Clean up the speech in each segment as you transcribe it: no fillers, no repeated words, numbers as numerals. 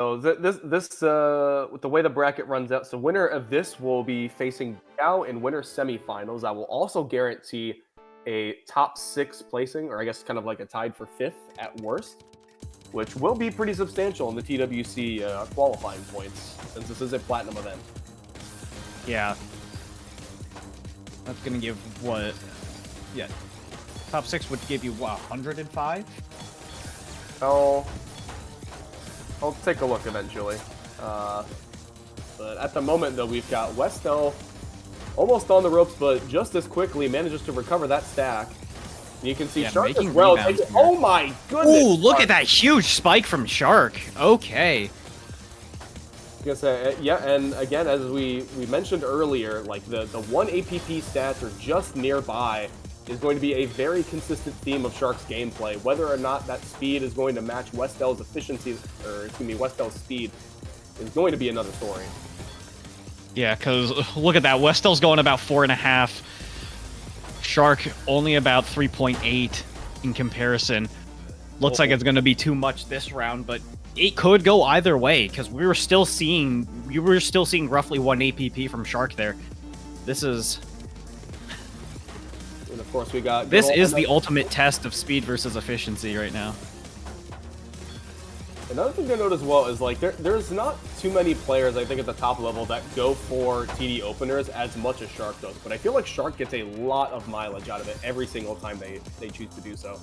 So with the way the bracket runs out, so winner of this will be facing Gao in winner semifinals. That will also guarantee a top 6 placing, or I guess kind of like a tied for 5th at worst, which will be pretty substantial in the TWC qualifying points, since this is a platinum event. Yeah. That's gonna give what? Yeah. Top 6 would give you what, 105? I'll take a look eventually. But at the moment, though, we've got WestL almost on the ropes, but just as quickly manages to recover that stack. You can see Shark as well. Oh my goodness! Ooh, look at that huge spike from Shark. Okay. Yeah, and again, as we mentioned earlier, like the 1 APP stats are just nearby is going to be a very consistent theme of Shark's gameplay. Whether or not that speed is going to match WestL's efficiency, or excuse me, WestL's speed, is going to be another story. Yeah, because look at that. WestL's going about 4.5. Shark only about 3.8 in comparison. Looks like it's going to be too much this round, but it could go either way because we were still seeing roughly 1 APP from Shark there. This is. And of course, we got. This is the ultimate test of speed versus efficiency right now. Another thing to note as well is like there's not too many players I think at the top level that go for TD openers as much as Shark does, but I feel like Shark gets a lot of mileage out of it every single time they choose to do so.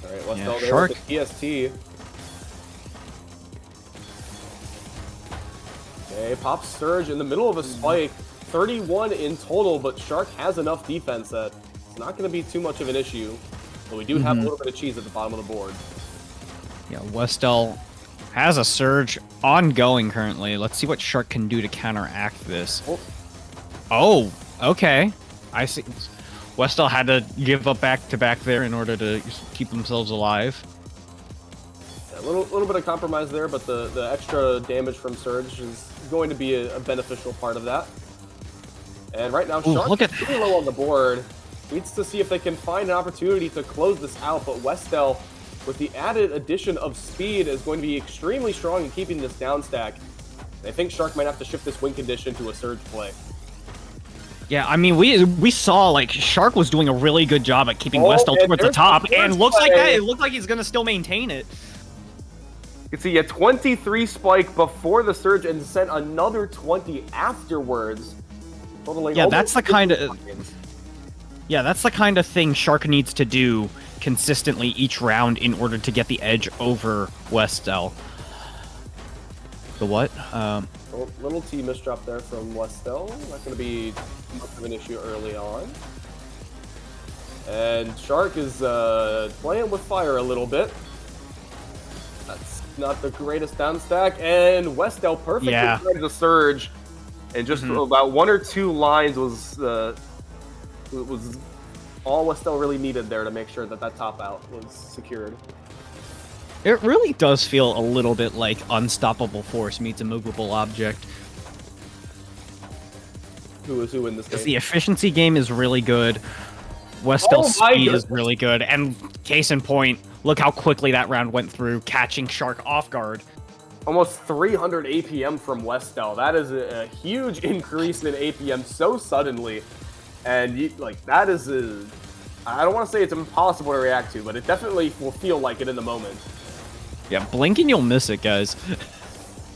All right, let's go there Shark. with the PST. Okay, pop Surge in the middle of a spike, 31 in total, but Shark has enough defense that it's not going to be too much of an issue. But we do have a little bit of cheese at the bottom of the board. Yeah, WestL has a Surge ongoing currently. Let's see what Shark can do to counteract this. Oh, okay. I see. WestL had to give up back-to-back there in order to keep themselves alive. Yeah, a little bit of compromise there, but the extra damage from Surge is going to be a beneficial part of that. And right now, Shark is pretty low on the board. Needs to see if they can find an opportunity to close this out, but WestL, with the added addition of speed, is going to be extremely strong in keeping this down stack. And I think Shark might have to shift this win condition to a Surge play. Yeah, I mean, we saw, like, Shark was doing a really good job at keeping WestL towards the top, and looks like that. It looked like he's going to still maintain it. You can see a 23 spike before the Surge and sent another 20 afterwards. Yeah, that's the kind of... Yeah, that's the kind of thing Shark needs to do consistently each round in order to get the edge over WestL. The what? Little T misdrop there from WestL. Not going to be much of an issue early on. And Shark is playing with fire a little bit. That's not the greatest down stack. And WestL perfectly tried to Surge. And just about 1 or 2 lines was all WestL really needed there to make sure that that top out was secured. It really does feel a little bit like Unstoppable Force meets Immovable Object. Who is who in this game? The efficiency game is really good. WestL's speed is really good. And case in point, look how quickly that round went through, catching Shark off guard. Almost 300 APM from WestL. That is a huge increase in APM so suddenly. And that is I don't want to say it's impossible to react to, but it definitely will feel like it in the moment. Yeah, blink and you'll miss it, guys.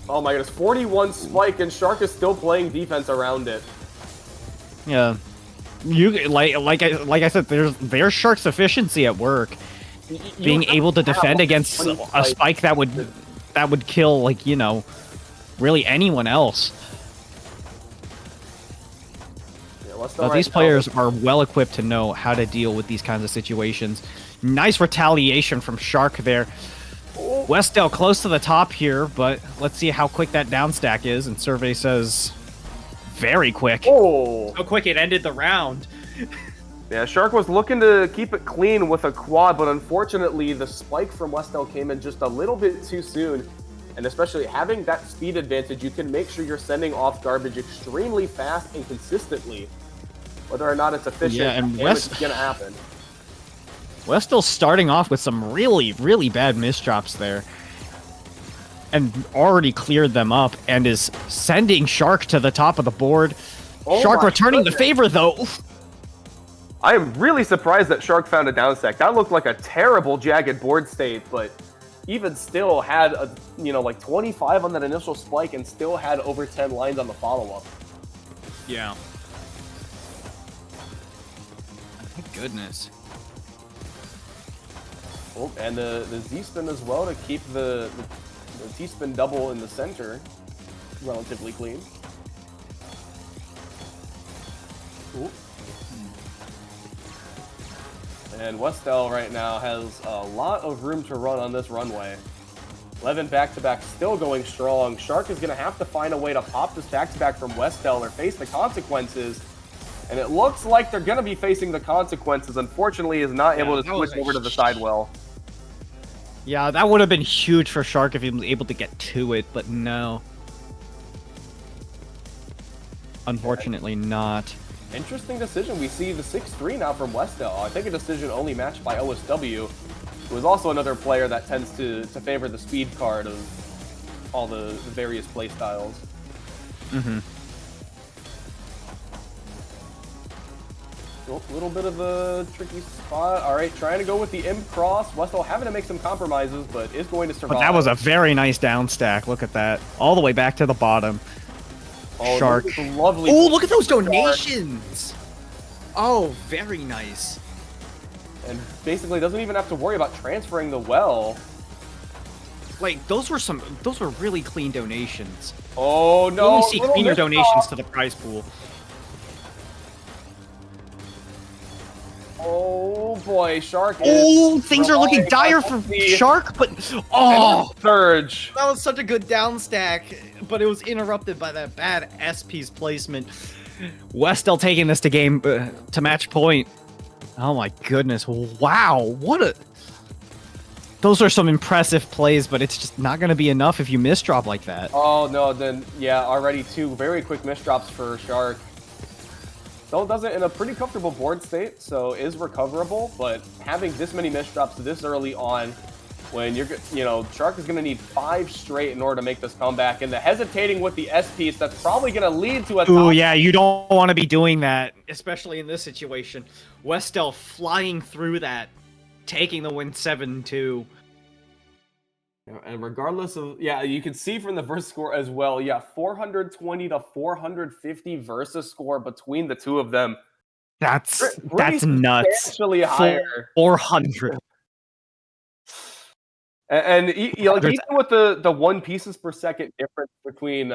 Oh my goodness, 41 spike, and Shark is still playing defense around it. Yeah, like I said, there's Shark's efficiency at work. Being able to defend against a spike that would kill, like, you know, really anyone else. But these players are well equipped to know how to deal with these kinds of situations. Nice retaliation from Shark there. WestL close to the top here, but let's see how quick that down stack is. And Survey says very quick. Oh, how quick it ended the round. Yeah, Shark was looking to keep it clean with a quad, but unfortunately the spike from WestL came in just a little bit too soon. And especially having that speed advantage, you can make sure you're sending off garbage extremely fast and consistently. Whether or not it's efficient, and damage is going to happen. WestL's starting off with some really, really bad misdrops there. And already cleared them up and is sending Shark to the top of the board. Oh Shark my returning the goodness. favor, though. I am really surprised that Shark found a down stack. That looked like a terrible jagged board state, but even still had a, like 25 on that initial spike and still had over 10 lines on the follow-up. Yeah. Thank goodness. Oh, and the Z-spin as well to keep the T-spin double in the center relatively clean. Ooh. And WestL right now has a lot of room to run on this runway. 11 back-to-back still going strong. Shark is going to have to find a way to pop this back-to-back from WestL or face the consequences. And it looks like they're going to be facing the consequences. Unfortunately, is not able to switch over to the sidewell. Yeah, that would have been huge for Shark if he was able to get to it, but no. Unfortunately not. Interesting decision. We see the 6-3 now from WestL. I think a decision only matched by OSW, who is also another player that tends to favor the speed card of all the various playstyles. Mm-hmm. A little bit of a tricky spot. All right, trying to go with the imp cross. WestL having to make some compromises, but is going to survive. But that was a very nice down stack. Look at that. All the way back to the bottom. Oh, Shark. Lovely. Oh, look at those donations. Oh, very nice. And basically doesn't even have to worry about transferring the well. Like, those were really clean donations. Oh, no. You only see cleaner donations to the prize pool. Oh boy, Shark is... Oh, things are looking dire for Shark, but... Oh! Surge. That was such a good down stack, but it was interrupted by that bad S-piece placement. WestL taking this to game, to match point. Oh my goodness, wow, what a... Those are some impressive plays, but it's just not going to be enough if you misdrop like that. Oh no, then, yeah, already two very quick misdrops for Shark. Still does it in a pretty comfortable board state, so is recoverable, but having this many misdrops this early on, when you're, Shark is going to need 5 straight in order to make this comeback, and the hesitating with the S-piece, that's probably going to lead to a... Ooh, yeah, you don't want to be doing that, especially in this situation. WestL flying through that, taking the win 7-2. And regardless of, yeah, you can see from the versus score as well, yeah, 420 to 450 versus score between the two of them. That's nuts. Substantially higher. 400. And even with the 1 pieces per second difference between